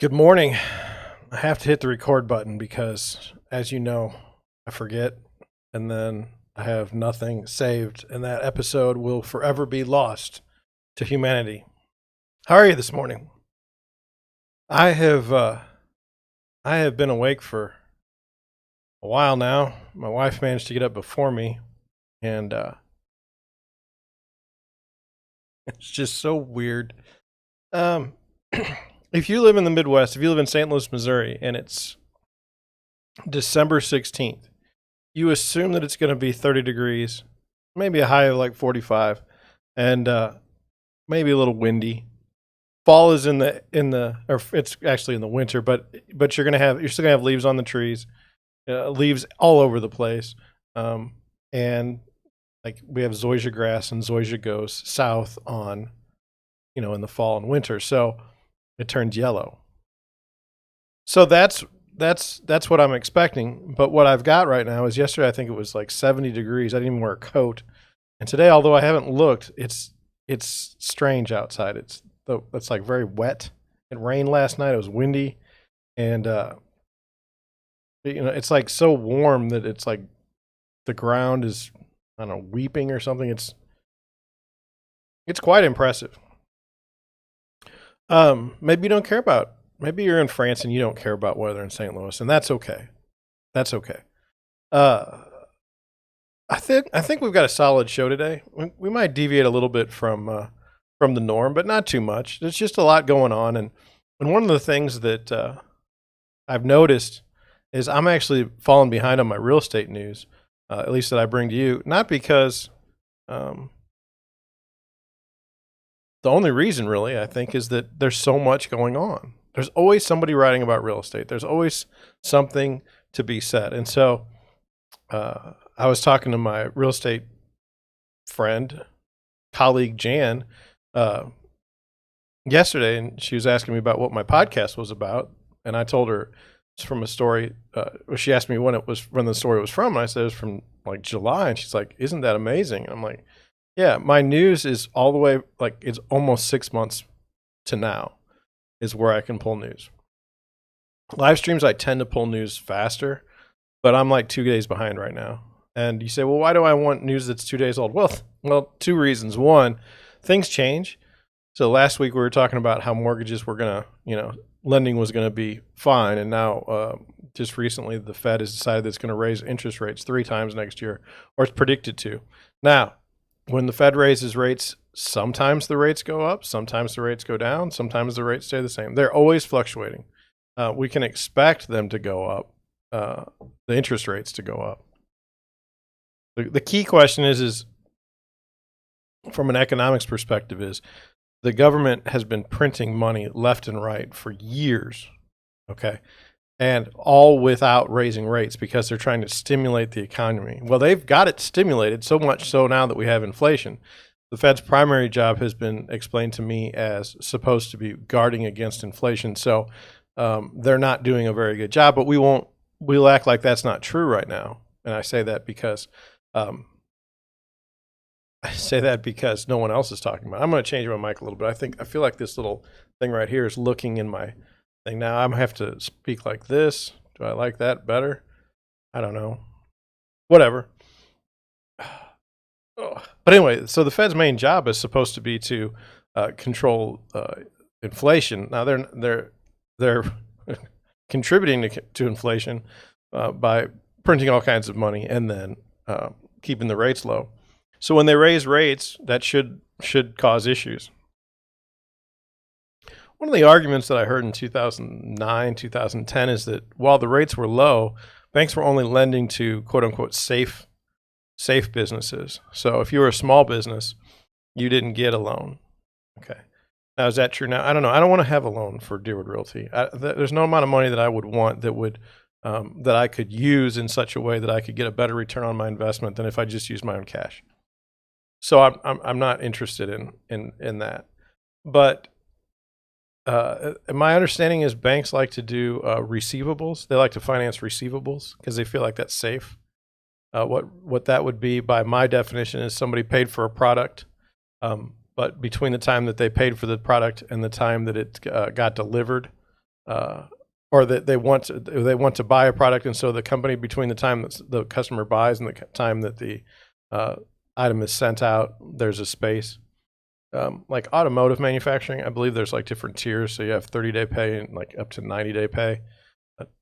Good morning. I have to hit the record button because, as you know, I forget and then I have nothing saved, and that episode will forever be lost to humanity. How are you this morning? I have I have been awake for a while now. My wife managed to get up before me, and it's just so weird. Um, if you live in the Midwest, if you live in St. Louis, Missouri, and it's December 16th, you assume that it's going to be 30 degrees, maybe a high of like 45, and maybe a little windy. Fall is or it's actually in the winter, but you're still gonna have leaves on the trees, leaves all over the place, and like we have zoysia grass, and zoysia goes south on, in the fall and winter, so it turns yellow. So that's what I'm expecting. But what I've got right now is yesterday I think it was like 70 degrees. I didn't even wear a coat. And today, although I haven't looked, it's strange outside. It's like very wet. It rained last night. It was windy, and it's like so warm that it's like the ground is, I don't know, weeping or something. It's quite impressive. Maybe you don't care about. Maybe you're in France and you don't care about weather in St. Louis, and that's okay. That's okay. Uh, I think we've got a solid show today. We might deviate a little bit from the norm, but not too much. There's just a lot going on, and one of the things that I've noticed is I'm actually falling behind on my real estate news, at least that I bring to you. Not because the only reason, really, I think, is that there's so much going on. There's always somebody writing about real estate. There's always something to be said, and so I was talking to my real estate friend, colleague Jan, uh, yesterday, and she was asking me about what my podcast was about, and I told her it's from a story. She asked me when the story was from, and I said it was from like July, and she's like, "Isn't that amazing?" And I'm like, "Yeah, my news is all the way like it's almost 6 months to now is where I can pull news. Live streams, I tend to pull news faster, but I'm like 2 days behind right now." And you say, "Well, why do I want news that's 2 days old?" Well, two reasons. One, things change. So last week we were talking about how mortgages were gonna, lending was gonna be fine, and now just recently the Fed has decided that it's going to raise interest rates 3 times next year, or it's predicted to. Now, when the Fed raises rates, sometimes the rates go up, sometimes the rates go down, sometimes the rates stay the same. They're always fluctuating. We can expect them to go up, the interest rates to go up. The key question is from an economics perspective, is the government has been printing money left and right for years, okay, and all without raising rates because they're trying to stimulate the economy. Well, they've got it stimulated so much so now that we have inflation. The Fed's primary job has been explained to me as supposed to be guarding against inflation. So they're not doing a very good job, but we'll act like that's not true right now. And I say that because no one else is talking about it. I'm going to change my mic a little bit. I feel like this little thing right here is looking in my thing. Now I'm going to have to speak like this. Do I like that better? I don't know. Whatever. But anyway, so the Fed's main job is supposed to be to control inflation. Now they're contributing to inflation by printing all kinds of money and then keeping the rates low. So when they raise rates, that should cause issues. One of the arguments that I heard in 2009, 2010 is that while the rates were low, banks were only lending to quote unquote safe businesses. So if you were a small business, you didn't get a loan. Okay. Now, is that true now? I don't know. I don't want to have a loan for Deerwood Realty. There's no amount of money that I would want that I could use in such a way that I could get a better return on my investment than if I just used my own cash. So I'm not interested in that. But my understanding is banks like to do receivables. They like to finance receivables because they feel like that's safe. What that would be, by my definition, is somebody paid for a product, but between the time that they paid for the product and the time that it got delivered, or that they want to buy a product, and so the company, between the time that the customer buys and the time that the item is sent out, there's a space. Like automotive manufacturing, I believe there's like different tiers. So you have 30-day pay and like up to 90-day pay.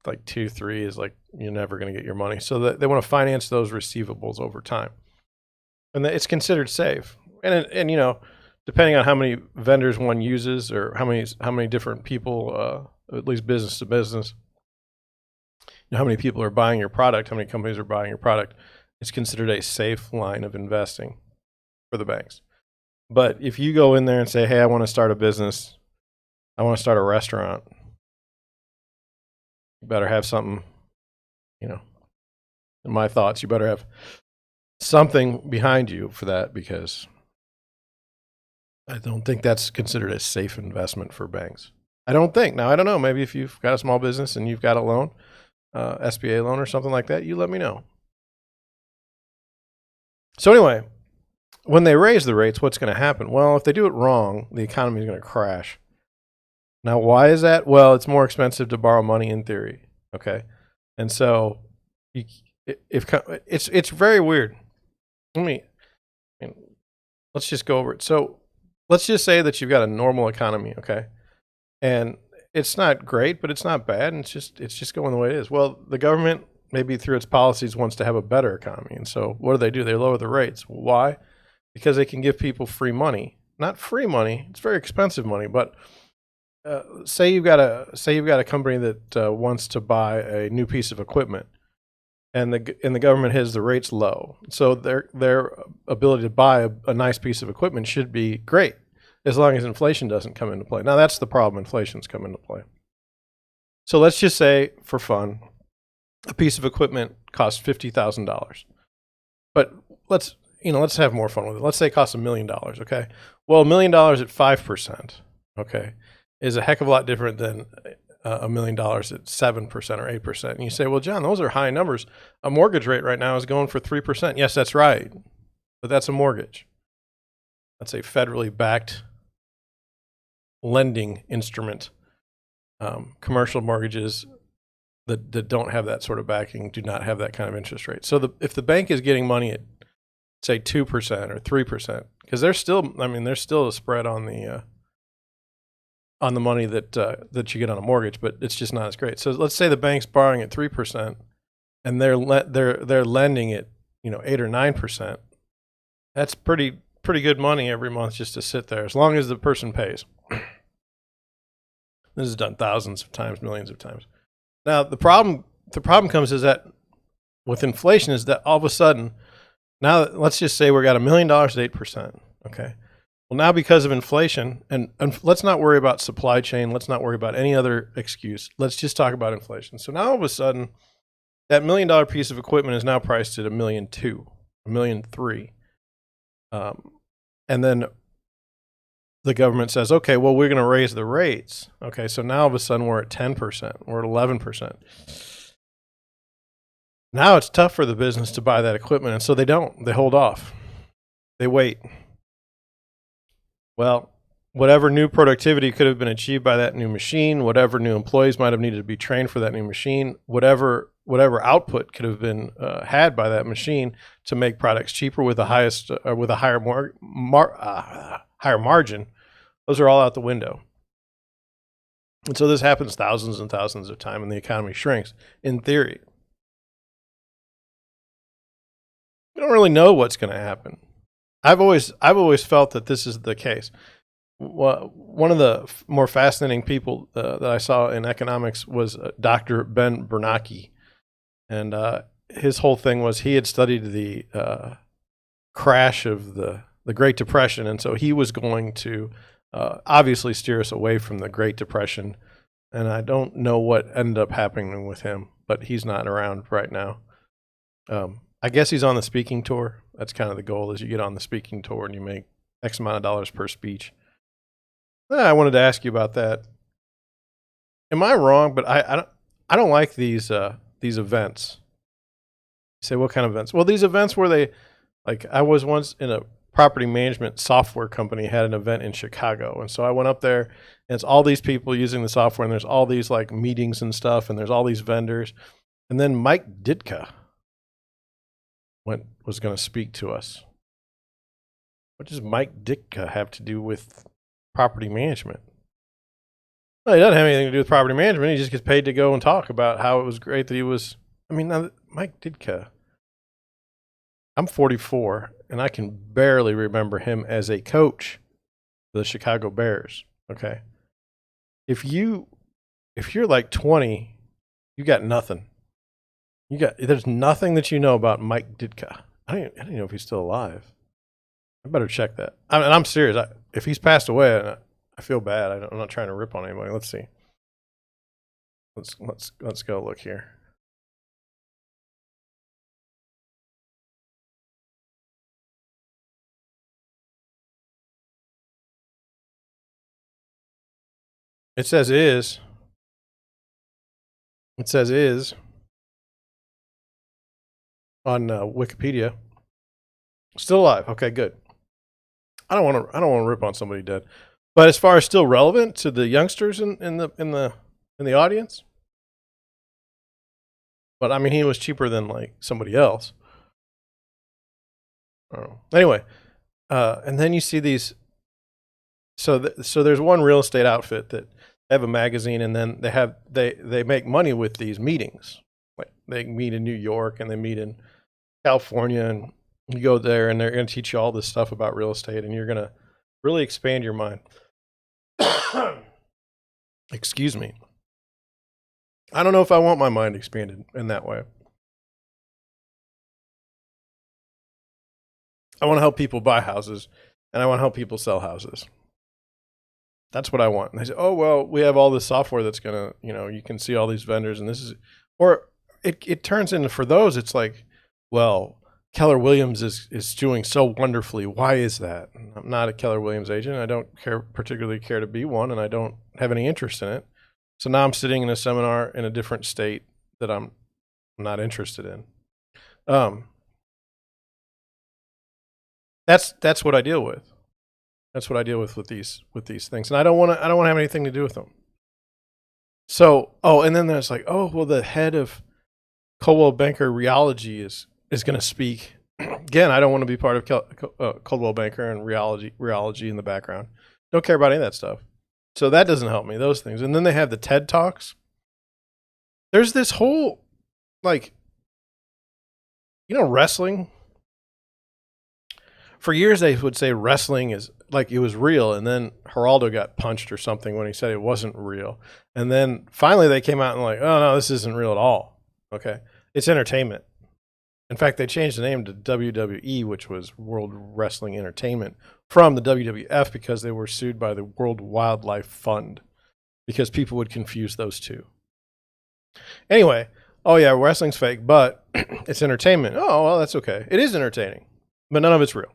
Like 2, 3 is like you're never going to get your money. So they want to finance those receivables over time, and it's considered safe. And you know, depending on how many vendors one uses or how many different people, at least business to business, you know, how many people are buying your product, how many companies are buying your product, it's considered a safe line of investing for the banks. But if you go in there and say, hey, I want to start a business, I want to start a restaurant, you better have something, you know, in my thoughts, you better have something behind you for that, because I don't think that's considered a safe investment for banks. I don't think. Now, I don't know. Maybe if you've got a small business and you've got a loan, SBA loan or something like that, you let me know. So anyway, when they raise the rates, what's going to happen? Well, if they do it wrong, the economy is going to crash. Now, why is that? Well, it's more expensive to borrow money in theory. Okay. And so it's very weird. Let's just go over it. So let's just say that you've got a normal economy. Okay. And it's not great, but it's not bad. And it's just going the way it is. Well, the government, maybe through its policies, wants to have a better economy. And so what do? They lower the rates. Why? Because they can give people free money. Not free money. It's very expensive money. But say you've got a company that wants to buy a new piece of equipment, and the government has the rates low. So their ability to buy a nice piece of equipment should be great, as long as inflation doesn't come into play. Now, that's the problem. Inflation's come into play. So let's just say, for fun, a piece of equipment costs $50,000. But let's have more fun with it. Let's say it costs $1 million, okay? Well, $1 million at 5%, okay, is a heck of a lot different than $1 million at 7% or 8%. And you say, well, John, those are high numbers. A mortgage rate right now is going for 3%. Yes, that's right. But that's a mortgage. That's a federally backed lending instrument. Commercial mortgages that don't have that sort of backing do not have that kind of interest rate. So if the bank is getting money at, say, 2% or 3%, because there's still a spread on the money that you get on a mortgage, but it's just not as great. So let's say the bank's borrowing at 3%, and they're lending at 8 or 9%. That's pretty good money every month just to sit there, as long as the person pays. This is done thousands of times, millions of times. Now the problem comes is that with inflation is that all of a sudden, now let's just say we got $1 million at 8%. Okay. Well, now because of inflation, and let's not worry about supply chain. Let's not worry about any other excuse. Let's just talk about inflation. So now all of a sudden, that $1 million piece of equipment is now priced at $1.2 million, $1.3 million. And then the government says, okay, well, we're going to raise the rates. Okay, so now all of a sudden we're at 10%, we're at 11%. Now it's tough for the business to buy that equipment, and so they hold off. They wait. Well, whatever new productivity could have been achieved by that new machine, whatever new employees might have needed to be trained for that new machine, whatever output could have been had by that machine to make products cheaper with a higher margin, those are all out the window. And so this happens thousands and thousands of times, and the economy shrinks. In theory, we don't really know what's going to happen. I've always felt that this is the case. One of the more fascinating people that I saw in economics was Dr. Ben Bernanke, and his whole thing was he had studied the crash of the Great Depression, and so he was going to obviously steer us away from the Great Depression. And I don't know what ended up happening with him, but he's not around right now. I guess he's on the speaking tour. That's kind of the goal, is you get on the speaking tour and you make X amount of dollars per speech. I wanted to ask you about that. Am I wrong? But I don't like these events. You say, what kind of events? Well, these events where I was once in a property management software company had an event in Chicago. And so I went up there, and it's all these people using the software, and there's all these like meetings and stuff, and there's all these vendors. And then Mike Ditka was going to speak to us. What does Mike Ditka have to do with property management? Well, he doesn't have anything to do with property management. He just gets paid to go and talk about how it was great that he was. I mean, now, Mike Ditka, I'm 44, and I can barely remember him as a coach for the Chicago Bears. Okay. If you're like 20, you got nothing. There's nothing that you know about Mike Ditka. I don't even know if he's still alive. I better check that. I'm serious. If he's passed away, I feel bad. I'm not trying to rip on anybody. Let's see. Let's go look here. It says is. It says is on Wikipedia. Still alive. Okay, good. I don't want to rip on somebody dead, but as far as still relevant to the youngsters in the audience, but I mean he was cheaper than like somebody else. I don't know. Anyway, and then you see these. So there's one real estate outfit that they have a magazine, and then they make money with these meetings. Like they meet in New York and they meet in California, and you go there and they're going to teach you all this stuff about real estate, and you're going to really expand your mind. Excuse me. I don't know if I want my mind expanded in that way. I want to help people buy houses, and I want to help people sell houses. That's what I want. And they say, oh, well, we have all this software that's going to, you can see all these vendors, and this is, or it turns into, for those, it's like, well, Keller Williams is doing so wonderfully. Why is that? I'm not a Keller Williams agent. I don't particularly care to be one, and I don't have any interest in it. So now I'm sitting in a seminar in a different state that I'm not interested in. That's what I deal with. That's what I deal with these things, and I don't want to have anything to do with them. So, and then there's like, oh, well, the head of Coldwell Banker Realty is going to speak. Again, I don't want to be part of Coldwell Banker and Realty in the background. Don't care about any of that stuff. So that doesn't help me, those things. And then they have the TED Talks. There's this whole, like, wrestling. For years, they would say wrestling is like it was real. And then Geraldo got punched or something when he said it wasn't real. And then finally they came out and like, oh, no, this isn't real at all. Okay. It's entertainment. In fact, they changed the name to WWE, which was World Wrestling Entertainment, from the WWF because they were sued by the World Wildlife Fund because people would confuse those two. Anyway, oh yeah, wrestling's fake, but it's entertainment. Oh, well, that's okay. It is entertaining, but none of it's real.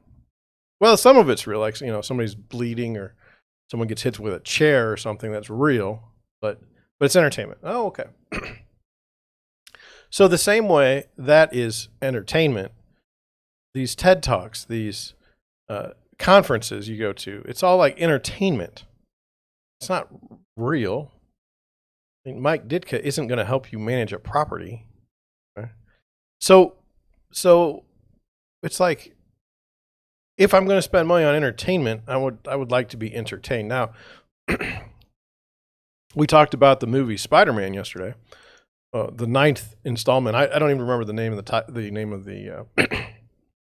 Well, some of it's real, like, somebody's bleeding or someone gets hit with a chair or something, that's real, but it's entertainment. Oh, okay. So the same way that is entertainment, these TED Talks, these conferences you go to, it's all like entertainment. It's not real. I mean, Mike Ditka isn't going to help you manage a property. Okay? So it's like, if I'm going to spend money on entertainment, I would like to be entertained. Now, we talked about the movie Spider-Man yesterday. The 9th installment. I don't even remember the name of the name of the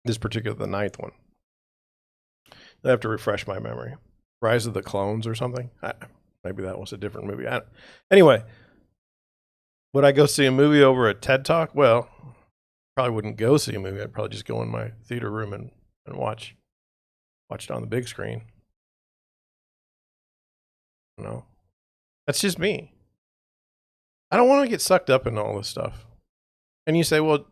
this particular, the 9th one. I have to refresh my memory. Rise of the Clones or something. Maybe that was a different movie. Anyway, would I go see a movie over a TED Talk? Well, probably wouldn't go see a movie. I'd probably just go in my theater room and watch it on the big screen. No, that's just me. I don't want to get sucked up in all this stuff. And you say, well,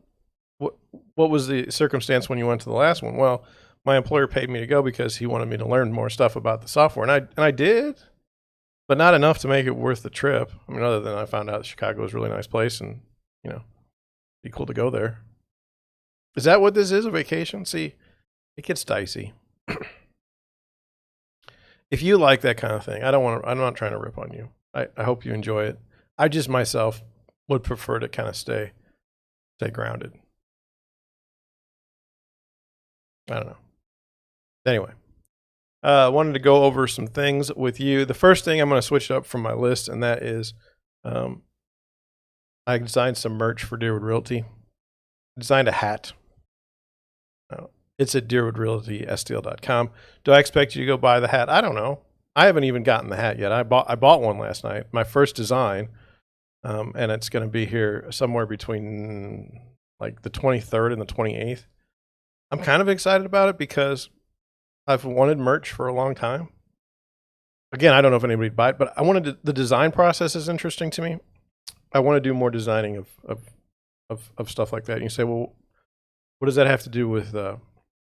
what was the circumstance when you went to the last one? Well, my employer paid me to go because he wanted me to learn more stuff about the software. And I did, but not enough to make it worth the trip. I mean, other than I found out Chicago was a really nice place and, be cool to go there. Is that what this is, a vacation? See, it gets dicey. if you like that kind of thing, I'm not trying to rip on you. I hope you enjoy it. I just myself would prefer to kind of stay grounded. I don't know. Anyway, I wanted to go over some things with you. The first thing, I'm going to switch up from my list, and that is I designed some merch for Deerwood Realty. I designed a hat. It's at DeerwoodRealtySTL.com. Do I expect you to go buy the hat? I don't know. I haven't even gotten the hat yet. I bought one last night, my first design, and it's going to be here somewhere between like the 23rd and the 28th. I'm kind of excited about it because I've wanted merch for a long time. Again, I don't know if anybody would buy it, but I wanted to, the design process is interesting to me. I want to do more designing of stuff like that. And you say, well, what does that have to do with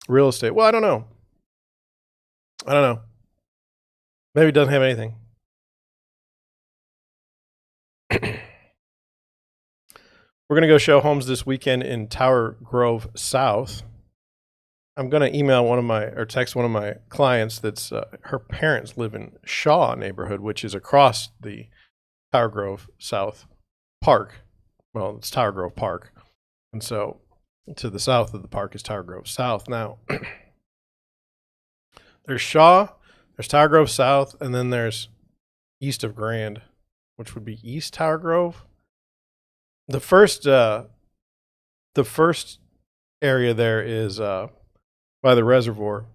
real estate? Well, I don't know. Maybe it doesn't have anything. We're going to go show homes this weekend in Tower Grove South. I'm going to email text one of my clients that's her parents live in Shaw neighborhood, which is across the Tower Grove South Park. Well, it's Tower Grove Park. And so to the south of the park is Tower Grove South. Now, there's Shaw, there's Tower Grove South, and then there's east of Grand, which would be East Tower Grove. The first area there is by the reservoir,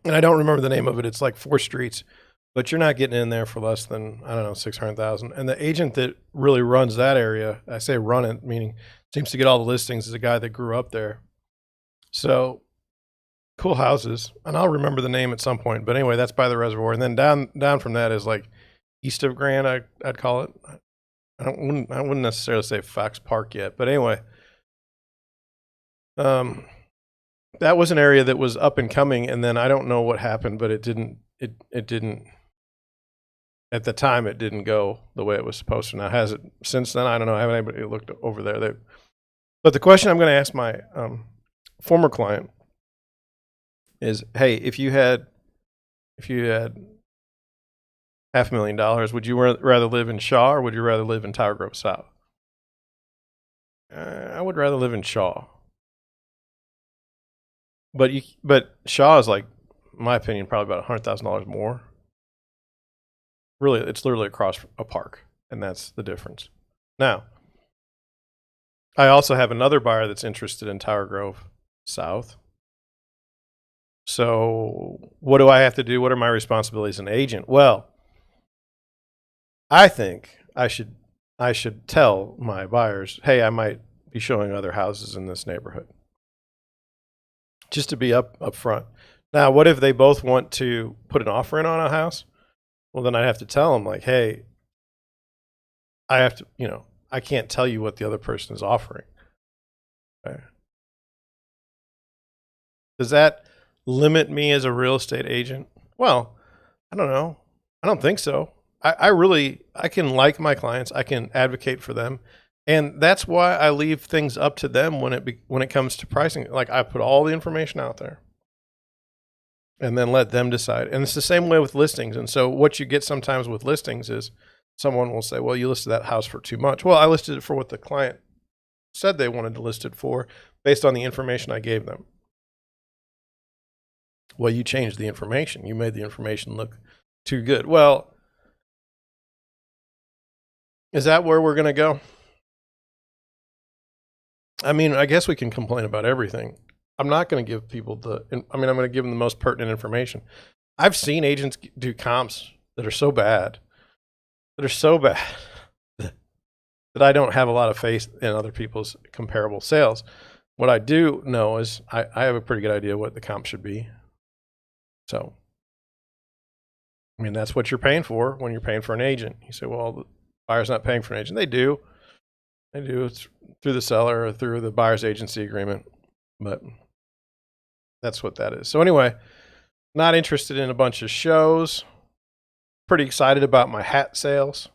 and I don't remember the name of it. It's like 4 streets, but you're not getting in there for less than, I don't know, $600,000. And the agent that really runs that area, I say run it, meaning seems to get all the listings, is a guy that grew up there. So cool houses, and I'll remember the name at some point. But anyway, that's by the reservoir, and then down from that is like east of Grand, I'd call it. I wouldn't necessarily say Fox Park yet, but anyway, that was an area that was up and coming, and then I don't know what happened, but it didn't at the time, it didn't go the way it was supposed to. Now, has it since then? I don't know. I haven't anybody looked over there. But the question I'm going to ask my former client is, hey, if you had $500,000, would you rather live in Shaw or would you rather live in Tower Grove South? I would rather live in Shaw. But Shaw is, like, in my opinion, probably about $100,000 more. Really, it's literally across a park, and that's the difference. Now, I also have another buyer that's interested in Tower Grove South. So what do I have to do? What are my responsibilities as an agent? Well, I think I should tell my buyers, hey, I might be showing other houses in this neighborhood. Just to be up front. Now, what if they both want to put an offer in on a house? Well, then I'd have to tell them, like, hey, I can't tell you what the other person is offering. Okay. Does that limit me as a real estate agent? Well, I don't know. I don't think so. I can like my clients. I can advocate for them. And that's why I leave things up to them when it comes to pricing. Like, I put all the information out there and then let them decide. And it's the same way with listings. And so what you get sometimes with listings is someone will say, well, you listed that house for too much. Well, I listed it for what the client said they wanted to list it for based on the information I gave them. Well, you changed the information. You made the information look too good. Well, is that where we're going to go? I mean, I guess we can complain about everything. I'm not going to give people I'm going to give them the most pertinent information. I've seen agents do comps that are so bad, that I don't have a lot of faith in other people's comparable sales. What I do know is I have a pretty good idea what the comp should be. So, I mean, that's what you're paying for when you're paying for an agent. You say, well, the buyer's not paying for an agent. They do. It's through the seller or through the buyer's agency agreement. But that's what that is. So anyway, not interested in a bunch of shows. Pretty excited about my hat sales.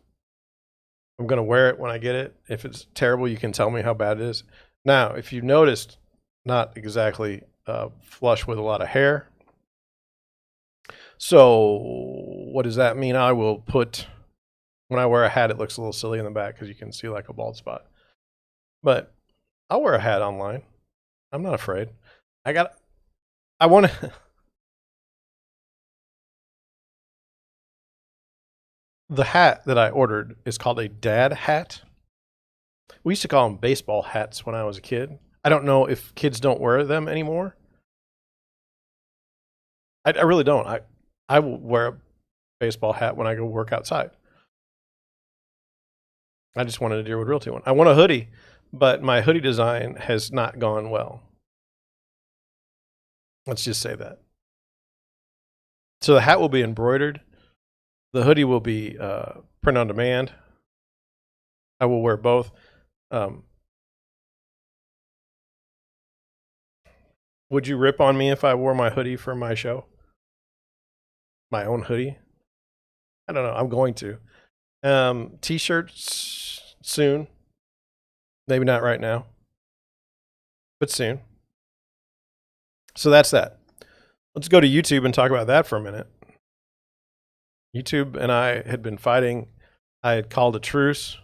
I'm going to wear it when I get it. If it's terrible, you can tell me how bad it is. Now, if you noticed, not exactly flush with a lot of hair. So what does that mean? I will put, when I wear a hat, it looks a little silly in the back because you can see like a bald spot. But I'll wear a hat online. I'm not afraid. I want to. The hat that I ordered is called a dad hat. We used to call them baseball hats when I was a kid. I don't know if kids don't wear them anymore. I really don't. I will wear a baseball hat when I go work outside. I just wanted a Deerwood Realty one. I want a hoodie, but my hoodie design has not gone well. Let's just say that. So the hat will be embroidered. The hoodie will be print on demand. I will wear both. Would you rip on me if I wore my hoodie for my show? My own hoodie? I don't know. I'm going to. T-shirts soon. Maybe not right now, but soon. So that's that. Let's go to YouTube and talk about that for a minute. YouTube and I had been fighting. I had called a truce.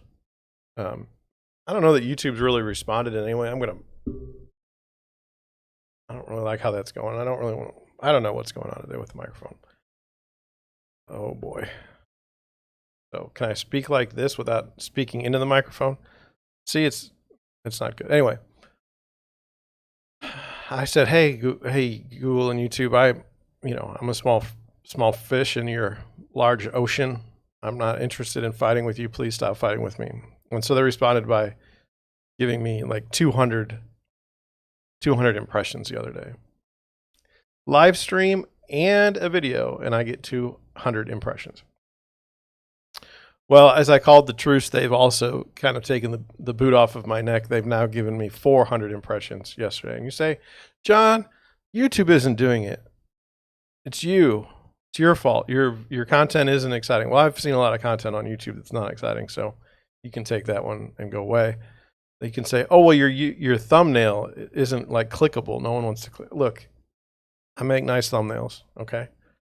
I don't know that YouTube's really responded in any way. I don't really like how that's going. I don't know what's going on today with the microphone. Oh boy. So can I speak like this without speaking into the microphone? See, it's not good. Anyway, I said, hey Google and YouTube, I'm a small fish in your large ocean. I'm not interested in fighting with you. Please stop fighting with me. And so they responded by giving me like 200 impressions the other day. Live stream and a video, and I get 200 impressions. Well, as I called the truce, they've also kind of taken the boot off of my neck. They've now given me 400 impressions yesterday. And you say, John, YouTube isn't doing it. It's you. It's your fault. Your content isn't exciting. Well, I've seen a lot of content on YouTube that's not exciting, so you can take that one and go away. They can say, oh, well, your thumbnail isn't like clickable. No one wants to click. Look, I make nice thumbnails, okay?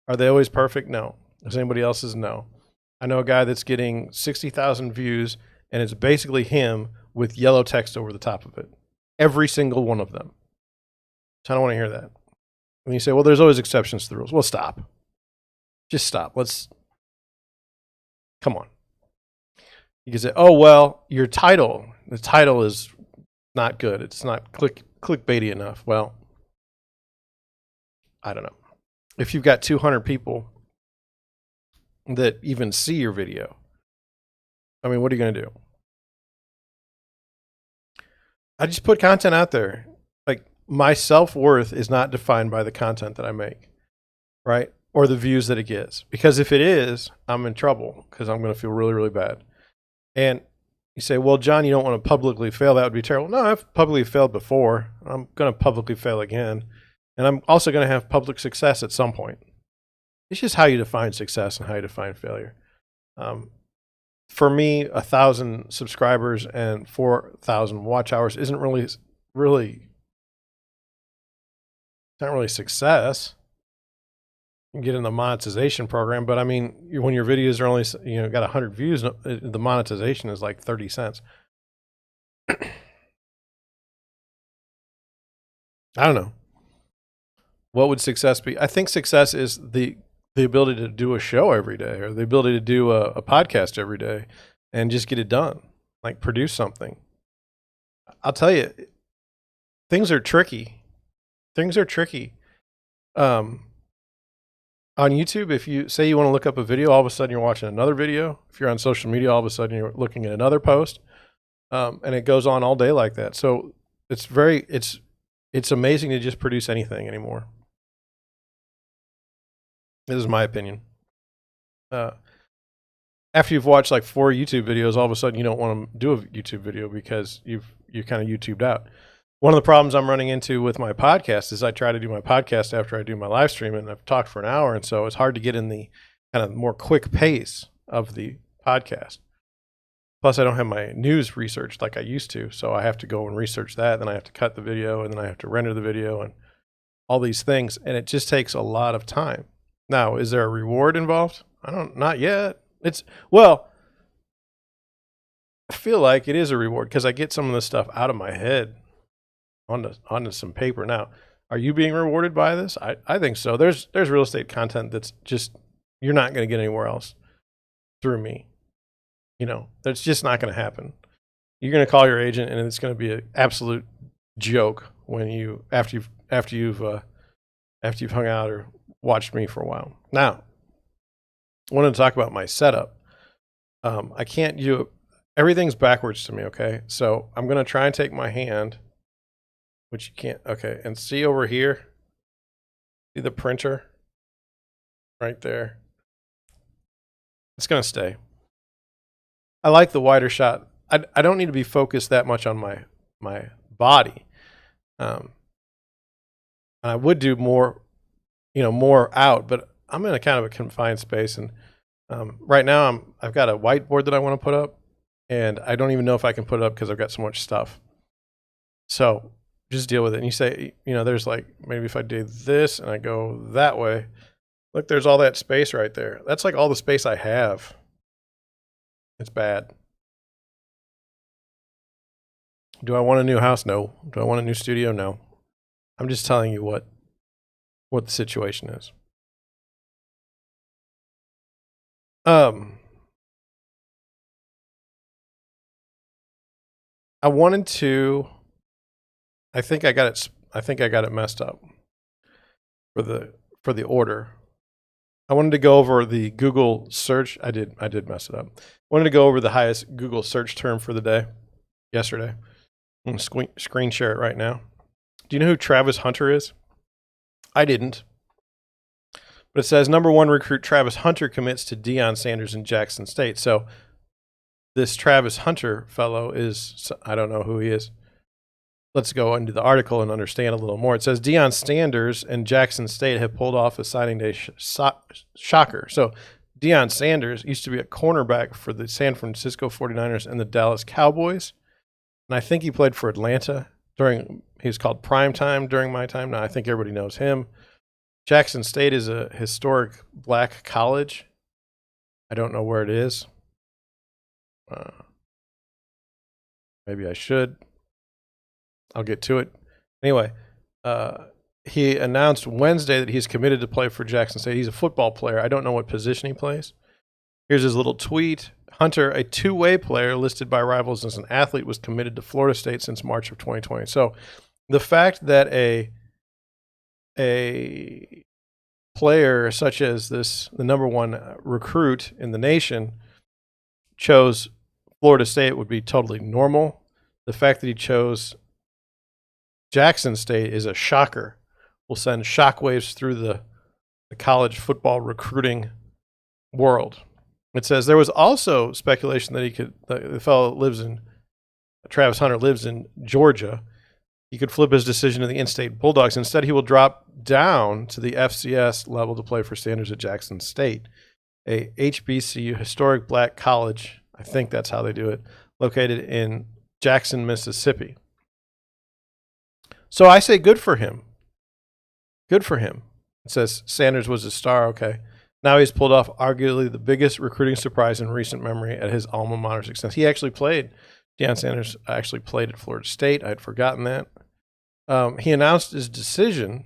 Are they always perfect? No. Is anybody else's? No. I know a guy that's getting 60,000 views, and it's basically him with yellow text over the top of it. Every single one of them. So I don't want to hear that. And you say, well, there's always exceptions to the rules. Well, stop. Just stop. Come on. You can say, oh, well, the title is not good. It's not clickbaity enough. Well, I don't know. If you've got 200 people that even see your video, I mean, what are you going to do? I just put content out there. Like, my self-worth is not defined by the content that I make, right? Or the views that it gets. Because if it is, I'm in trouble because I'm going to feel really, really bad. And you say, well, John, you don't want to publicly fail. That would be terrible. No, I've publicly failed before. I'm going to publicly fail again. And I'm also going to have public success at some point. It's just how you define success and how you define failure. For me, 1,000 subscribers and 4,000 watch hours isn't really success. You can get in the monetization program, but I mean, when your videos are only got 100 views, the monetization is like 30 cents. I don't know. What would success be? I think success is the ability to do a show every day, or the ability to do a podcast every day and just get it done, like produce something. I'll tell you, things are tricky. On YouTube, if you say you want to look up a video, all of a sudden you're watching another video. If you're on social media, all of a sudden you're looking at another post. And it goes on all day like that. So it's amazing to just produce anything anymore. This is my opinion. After you've watched like 4 YouTube videos, all of a sudden you don't want to do a YouTube video because you're kind of YouTubed out. One of the problems I'm running into with my podcast is I try to do my podcast after I do my live stream, and I've talked for an hour, and so it's hard to get in the kind of more quick pace of the podcast. Plus, I don't have my news researched like I used to, so I have to go and research that, then I have to cut the video, and then I have to render the video, and all these things, and it just takes a lot of time. Now, is there a reward involved? Not yet. Well, I feel like it is a reward because I get some of this stuff out of my head onto some paper. Now, are you being rewarded by this? I think so. There's real estate content that's just, you're not going to get anywhere else through me. That's just not going to happen. You're going to call your agent and it's going to be an absolute joke when after you've hung out or watched me for a while. Now, I wanted to talk about my setup. I can't do everything's backwards to me. Okay. So I'm going to try and take my hand, which you can't. Okay. And see over here, see the printer right there. It's going to stay. I like the wider shot. I don't need to be focused that much on my body. And I would do more, more out, but I'm in a kind of a confined space. And right now I've got a whiteboard that I want to put up, and I don't even know if I can put it up because I've got so much stuff. So just deal with it. And you say, there's like, maybe if I do this and I go that way, look, there's all that space right there. That's like all the space I have. It's bad. Do I want a new house? No. Do I want a new studio? No. I'm just telling you what the situation is. I wanted to. I think I got it messed up for the order. I wanted to go over the Google search. I did mess it up. I wanted to go over the highest Google search term for the day yesterday. I'm going to screen share it right now. Do you know who Travis Hunter is? I didn't. But it says number 1 recruit Travis Hunter commits to Deion Sanders in Jackson State. So this Travis Hunter fellow is, I don't know who he is. Let's go into the article and understand a little more. It says Deion Sanders and Jackson State have pulled off a signing day shocker. So Deion Sanders used to be a cornerback for the San Francisco 49ers and the Dallas Cowboys. And I think he played for Atlanta he was called Prime Time during my time. Now I think everybody knows him. Jackson State is a historic black college. I don't know where it is. Maybe I should. I'll get to it. Anyway, he announced Wednesday that he's committed to play for Jackson State. He's a football player. I don't know what position he plays. Here's his little tweet. Hunter, a two-way player listed by Rivals as an athlete, was committed to Florida State since March of 2020. So the fact that a player such as the number 1 recruit in the nation, chose Florida State would be totally normal. The fact that he chose Jackson State is a shocker. Will send shockwaves through the college football recruiting world. It says there was also speculation that the fellow Travis Hunter lives in Georgia. He could flip his decision to the in-state Bulldogs. Instead, he will drop down to the FCS level to play for Sanders at Jackson State, a HBCU, historic black college. I think that's how they do it, located in Jackson, Mississippi. So I say good for him. Good for him. It says Sanders was a star. Okay. Now he's pulled off arguably the biggest recruiting surprise in recent memory at his alma mater success. Deion Sanders actually played at Florida State. I had forgotten that. He announced his decision.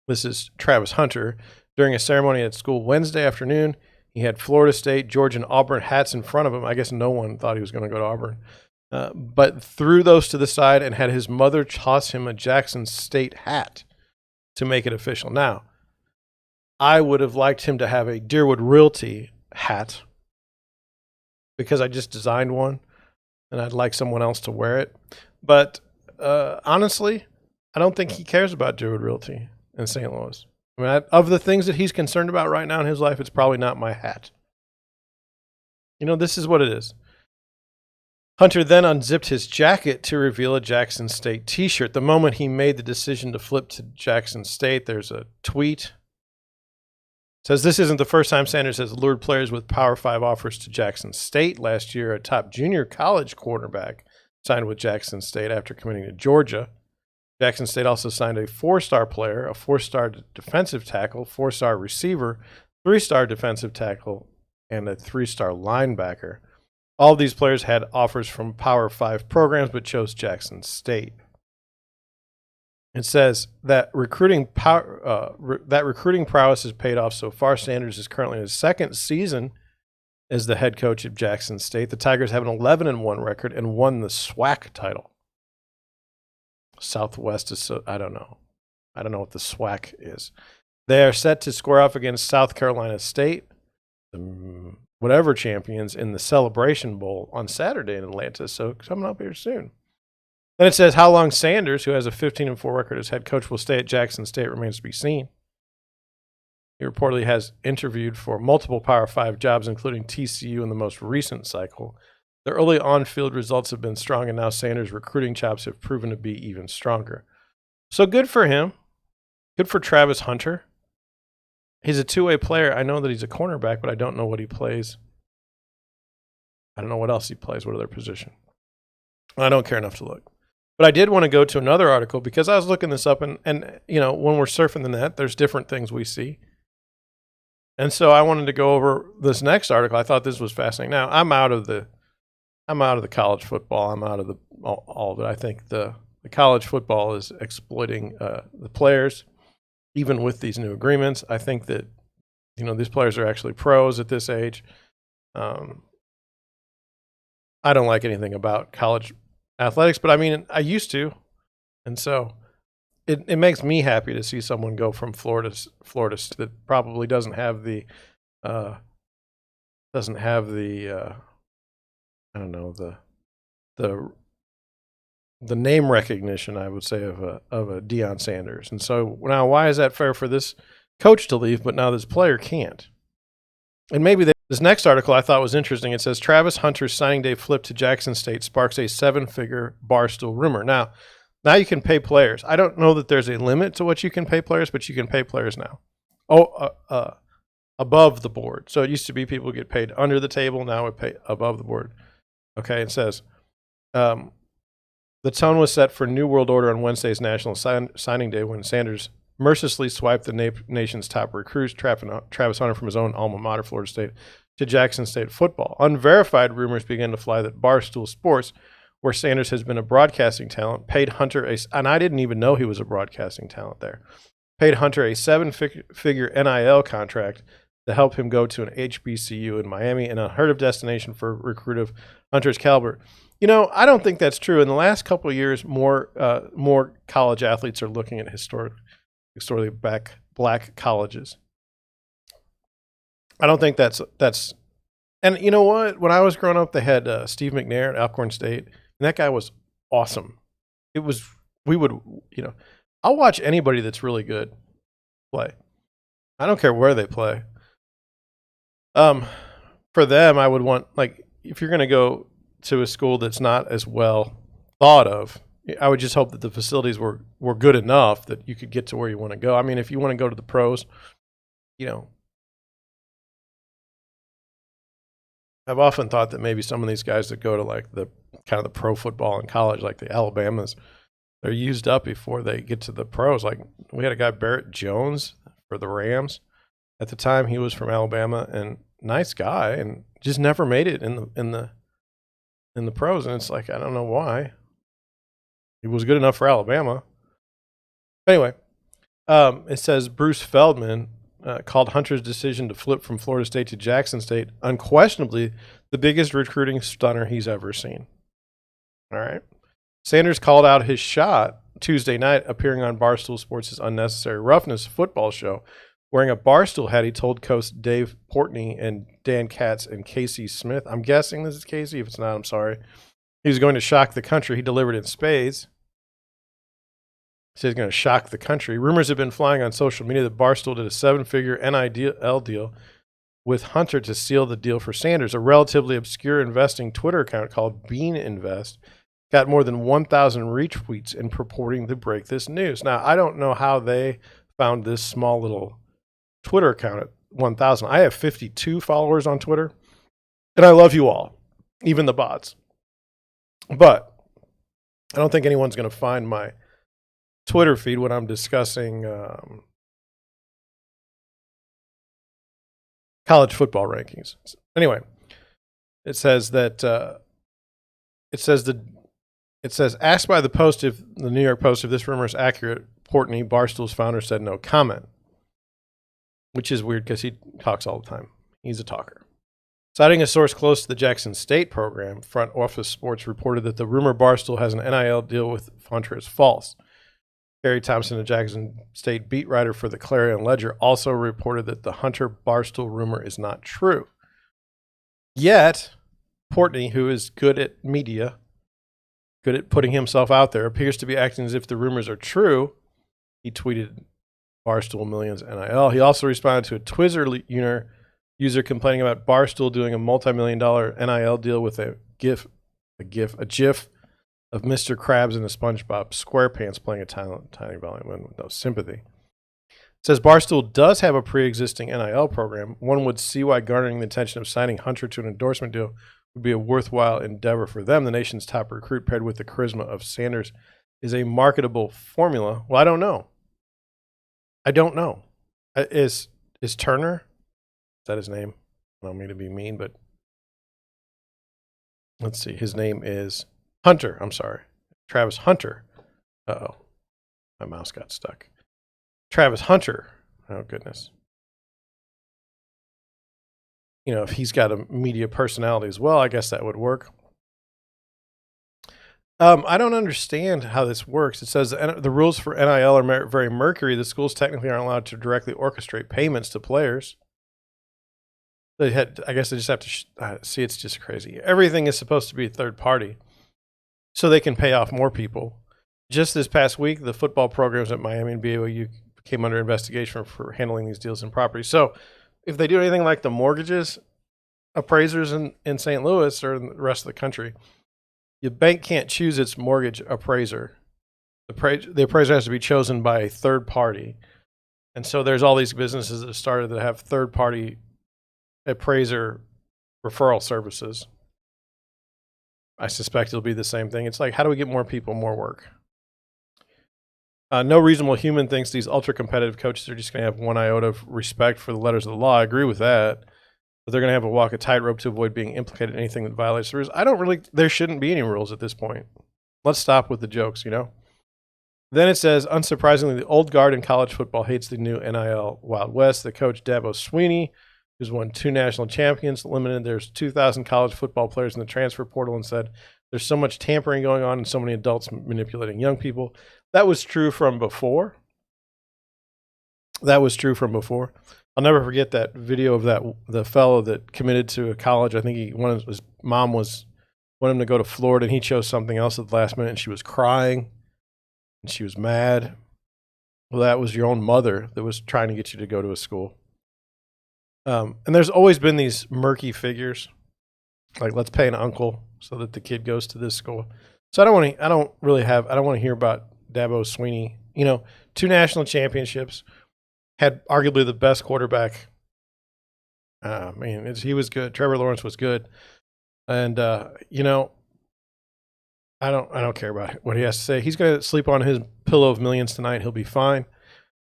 This is Travis Hunter during a ceremony at school Wednesday afternoon. He had Florida State, Georgia, and Auburn hats in front of him. I guess no one thought he was going to go to Auburn. But threw those to the side and had his mother toss him a Jackson State hat to make it official. Now, I would have liked him to have a Deerwood Realty hat because I just designed one and I'd like someone else to wear it. But honestly, I don't think he cares about Deerwood Realty in St. Louis. I mean, of the things that he's concerned about right now in his life, it's probably not my hat. This is what it is. Hunter then unzipped his jacket to reveal a Jackson State t-shirt. The moment he made the decision to flip to Jackson State, there's a tweet. It says, this isn't the first time Sanders has lured players with Power 5 offers to Jackson State. Last year, a top junior college quarterback signed with Jackson State after committing to Georgia. Jackson State also signed a 4-star player, a 4-star defensive tackle, 4-star receiver, 3-star defensive tackle, and a 3-star linebacker. All of these players had offers from Power 5 programs but chose Jackson State. It says that recruiting prowess has paid off so far. Sanders is currently in his second season as the head coach of Jackson State. The Tigers have an 11-1 record and won the SWAC title. Southwest is, I don't know. I don't know what the SWAC is. They are set to square off against South Carolina State, whatever champions, in the Celebration Bowl on Saturday in Atlanta. So coming up here soon. Then it says how long Sanders, who has a 15-4 record as head coach, will stay at Jackson State remains to be seen. He reportedly has interviewed for multiple Power 5 jobs, including TCU in the most recent cycle. The early on-field results have been strong, and now Sanders' recruiting chops have proven to be even stronger. So good for him. Good for Travis Hunter. He's a two-way player. I know that he's a cornerback, but I don't know what he plays. I don't know what else he plays, what other position. I don't care enough to look. But I did want to go to another article because I was looking this up, and you know, when we're surfing the net, there's different things we see. And so I wanted to go over this next article. I thought this was fascinating. Now, I'm out of the college football. I'm out of all of it. I think the college football is exploiting the players, even with these new agreements. I think that, you know, these players are actually pros at this age. I don't like anything about college athletics, but I mean, I used to. And so it makes me happy to see someone go from Florida that probably doesn't have the I don't know, the name recognition, I would say, of a Deion Sanders. And so now, why is that fair for this coach to leave, but now this player can't? And maybe this next article I thought was interesting. It says Travis Hunter's signing day flip to Jackson State sparks a 7-figure Barstool rumor. Now you can pay players. I don't know that there's a limit to what you can pay players, but you can pay players now. Above the board. So it used to be people get paid under the table. Now we pay above the board. Okay, it says the tone was set for New World Order on Wednesday's National Signing Day when Sanders mercilessly swiped the nation's top recruits, Travis Hunter from his own alma mater, Florida State, to Jackson State football. Unverified rumors began to fly that Barstool Sports, where Sanders has been a broadcasting talent, paid Hunter and I didn't even know he was a broadcasting talent there, paid Hunter a 7-figure NIL contract to help him go to an HBCU in Miami, an unheard of destination for a recruit of Hunter's caliber. You know, I don't think that's true. In the last couple of years, more college athletes are looking at historically black colleges. I don't think that's. And you know what? When I was growing up, they had Steve McNair at Alcorn State, and that guy was awesome. I'll watch anybody that's really good play. I don't care where they play. For them, I would want, like, if you're going to go to a school that's not as well thought of, I would just hope that the facilities were good enough that you could get to where you want to go. I mean, if you want to go to the pros, you know, I've often thought that maybe some of these guys that go to like the kind of the pro football in college, like the Alabamas, they're used up before they get to the pros. Like we had a guy, Barrett Jones, for the Rams. At the time, he was from Alabama and nice guy, and just never made it in the pros. And it's like, I don't know why. He was good enough for Alabama. Anyway, it says Bruce Feldman called Hunter's decision to flip from Florida State to Jackson State unquestionably the biggest recruiting stunner he's ever seen. All right. Sanders called out his shot Tuesday night, appearing on Barstool Sports' Unnecessary Roughness football show. Wearing a Barstool hat, he told coach Dave Portney and Dan Katz and Casey Smith, I'm guessing this is Casey. If it's not, I'm sorry. He was going to shock the country. He delivered in spades. He said he's going to shock the country. Rumors have been flying on social media that Barstool did a 7-figure NIL deal with Hunter to seal the deal for Sanders. A relatively obscure investing Twitter account called Bean Invest got more than 1,000 retweets in purporting to break this news. Now, I don't know how they found this small little Twitter account at 1,000. I have 52 followers on Twitter, and I love you all, even the bots. But I don't think anyone's going to find my Twitter feed when I'm discussing college football rankings. Anyway, it says that it says asked by the New York Post if this rumor is accurate, Portnoy, Barstool's founder, said no comment, which is weird because he talks all the time. He's a talker. Citing a source close to the Jackson State program, Front Office Sports reported that the rumor Barstool has an NIL deal with Hunter is false. Gary Thompson, a Jackson State beat writer for the Clarion Ledger, also reported that the Hunter Barstool rumor is not true. Yet, Portnoy, who is good at media, good at putting himself out there, appears to be acting as if the rumors are true. He tweeted Barstool Millions NIL. He also responded to a Twitter user complaining about Barstool doing a multi-million-dollar NIL deal with a GIF of Mr. Krabs and the SpongeBob SquarePants playing a tiny volume with no sympathy. It says Barstool does have a pre-existing NIL program. One would see why garnering the attention of signing Hunter to an endorsement deal would be a worthwhile endeavor for them. The nation's top recruit paired with the charisma of Sanders is a marketable formula. Well, I don't know. Is Turner? Is that his name? I don't mean to be mean, but let's see. His name is Hunter. I'm sorry. Travis Hunter. Uh-oh. My mouse got stuck. Travis Hunter. Oh, goodness. You know, if he's got a media personality as well, I guess that would work. I don't understand how this works. It says the rules for NIL are very murky. The schools technically aren't allowed to directly orchestrate payments to players. I guess they just have to see. It's just crazy. Everything is supposed to be third party, so they can pay off more people. Just this past week, the football programs at Miami and BYU came under investigation for handling these deals improperly. So, if they do anything like the mortgages appraisers in St. Louis or in the rest of the country, your bank can't choose its mortgage appraiser. The appraiser has to be chosen by a third party, and so there's all these businesses that have started that have third party appraiser referral services. I suspect it'll be the same thing. It's like, how do we get more people, more work? No reasonable human thinks these ultra-competitive coaches are just going to have one iota of respect for the letters of the law. I agree with that. But they're going to have to walk a tightrope to avoid being implicated in anything that violates the rules. There shouldn't be any rules at this point. Let's stop with the jokes, you know? Then it says, unsurprisingly, the old guard in college football hates the new NIL Wild West. The coach, Dabo Swinney, who's won 2 national champions, limited there's 2,000 college football players in the transfer portal and said there's so much tampering going on and so many adults manipulating young people. That was true from before. I'll never forget that video of the fellow that committed to a college. I think his mom wanted him to go to Florida, and he chose something else at the last minute, and she was crying, and she was mad. Well, that was your own mother that was trying to get you to go to a school. And there's always been these murky figures, like let's pay an uncle so that the kid goes to this school. So I don't want to hear about Dabo Swinney. 2 national championships, had arguably the best quarterback. He was good. Trevor Lawrence was good, and I don't care about what he has to say. He's going to sleep on his pillow of millions tonight. He'll be fine.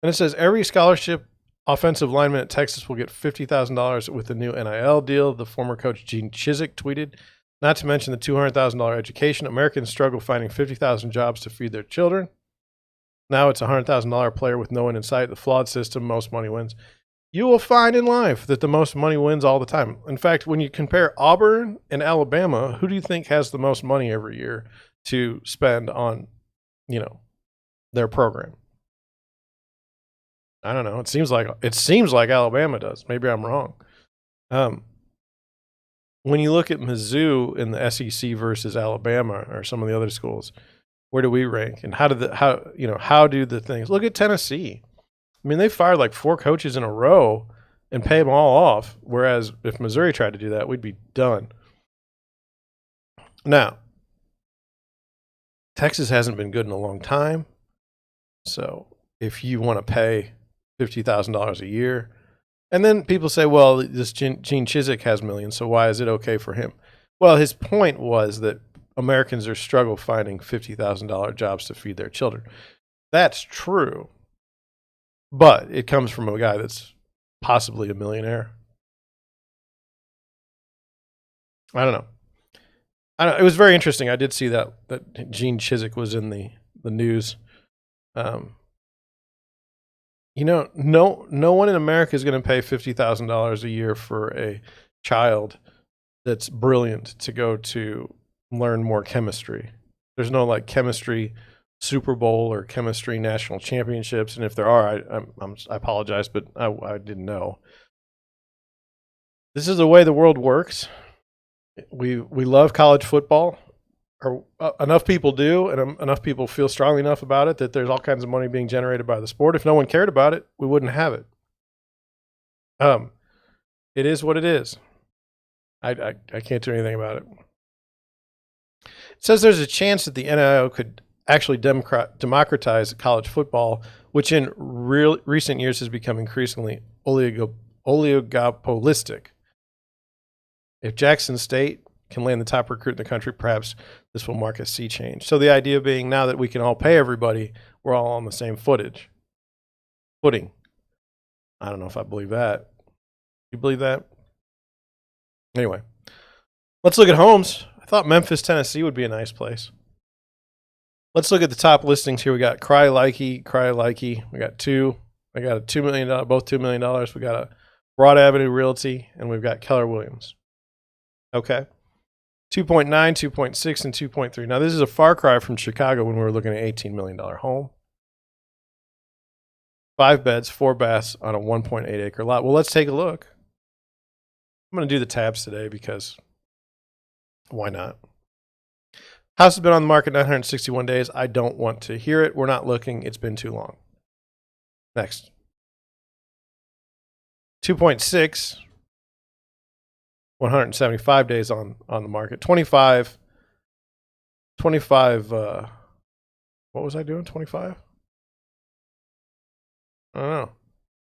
And it says every scholarship offensive lineman at Texas will get $50,000 with the new NIL deal. The former coach Gene Chizik tweeted, not to mention the $200,000 education. Americans struggle finding 50,000 jobs to feed their children. Now it's a $100,000 player with no one in sight. The flawed system, most money wins. You will find in life that the most money wins all the time. In fact, when you compare Auburn and Alabama, who do you think has the most money every year to spend on, their program? I don't know. It seems like Alabama does. Maybe I'm wrong. When you look at Mizzou in the SEC versus Alabama or some of the other schools, where do we rank? And how do the things look at Tennessee? I mean, they fired like 4 coaches in a row and pay them all off. Whereas if Missouri tried to do that, we'd be done. Now, Texas hasn't been good in a long time. So if you want to pay $50,000 a year, and then people say, well, this Gene Chizik has millions, so why is it okay for him? Well, his point was that Americans are struggle finding $50,000 jobs to feed their children. That's true. But it comes from a guy that's possibly a millionaire. I don't know. It was very interesting. I did see that Gene Chizik was in the news. No one in America is going to pay $50,000 a year for a child that's brilliant to go to learn more chemistry. There's no like chemistry Super Bowl or chemistry national championships, and if there are, I apologize, but I didn't know. This is the way the world works. We love college football, or enough people do, and enough people feel strongly enough about it that there's all kinds of money being generated by the sport. If no one cared about it, we wouldn't have it. It is what it is. I can't do anything about it. It says there's a chance that the NIL could actually democratize college football, which in recent years has become increasingly oligopolistic. If Jackson State can land the top recruit in the country, perhaps this will mark a sea change. So the idea being now that we can all pay everybody, we're all on the same footing. I don't know if I believe that. You believe that? Anyway, let's look at homes. I thought Memphis, Tennessee would be a nice place. Let's look at the top listings here. We got Cry Likey. We got two. I got a $2 million, both $2 million. We got a Broad Avenue Realty, and we've got Keller Williams. Okay. 2.9, 2.6, and 2.3. Now, this is a far cry from Chicago when we were looking at $18 million home. 5 beds, 4 baths on a 1.8 acre lot. Well, let's take a look. I'm going to do the tabs today because why not? House has been on the market 961 days. I don't want to hear it. We're not looking. It's been too long. Next. 2.6, 175 days on the market. 25, what was I doing? 25? I don't know.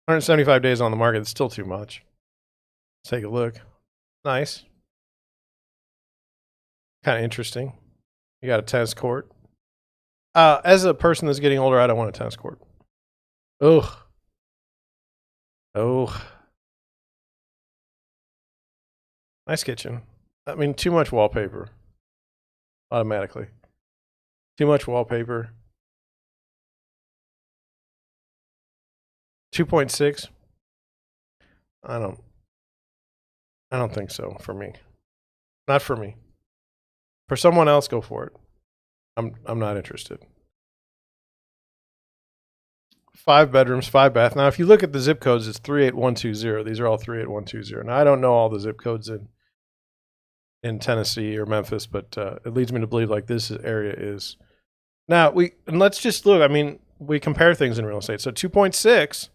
175 days on the market. It's still too much. Let's take a look. Nice. Kind of interesting. You got a tennis court. As a person that's getting older, I don't want a tennis court. Ugh. Oh. Nice kitchen. I mean, too much wallpaper. Automatically. Too much wallpaper. 2.6. I don't think so for me. Not for me. For someone else, go for it. I'm not interested. 5 bedrooms, 5 bath. Now, if you look at the zip codes, it's 38120. These are all 38120. Now, I don't know all the zip codes in Tennessee or Memphis, but it leads me to believe like this area is. Now, let's just look. I mean, we compare things in real estate. So 2.6,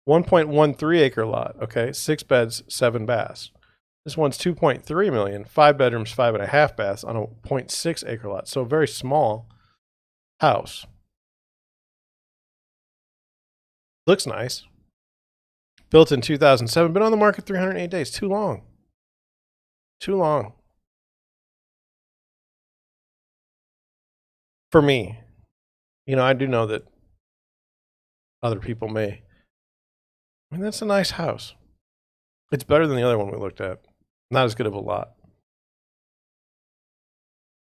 1.13 acre lot. Okay, 6 beds, 7 baths. This one's 2.3 million, 5 bedrooms, 5.5 baths on a 0.6 acre lot. So a very small house. Looks nice. Built in 2007. Been on the market 308 days. Too long. Too long. For me. You know, I do know that other people may. I mean, that's a nice house. It's better than the other one we looked at. Not as good of a lot.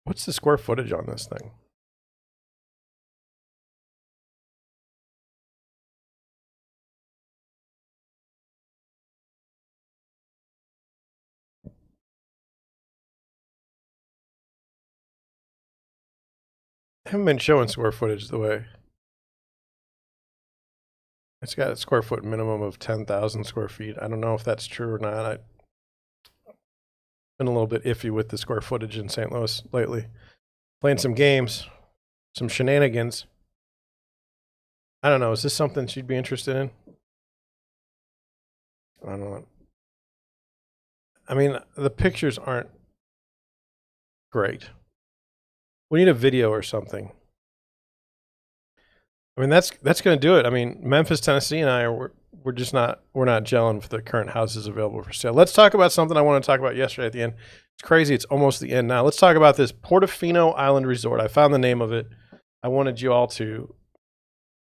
What's the square footage on this thing? I haven't been showing square footage the way. It's got a square foot minimum of 10,000 square feet. I don't know if that's true or not. I've been a little bit iffy with the square footage in St. Louis lately. Playing some games, some shenanigans. I don't know. Is this something she'd be interested in? I don't know. I mean, the pictures aren't great. We need a video or something. I mean, that's going to do it. I mean, Memphis, Tennessee, and we're not gelling for the current houses available for sale. Let's talk about something I want to talk about yesterday at the end. It's crazy. It's almost the end now. Let's talk about this Portifino Island Resort. I found the name of it. I wanted you all to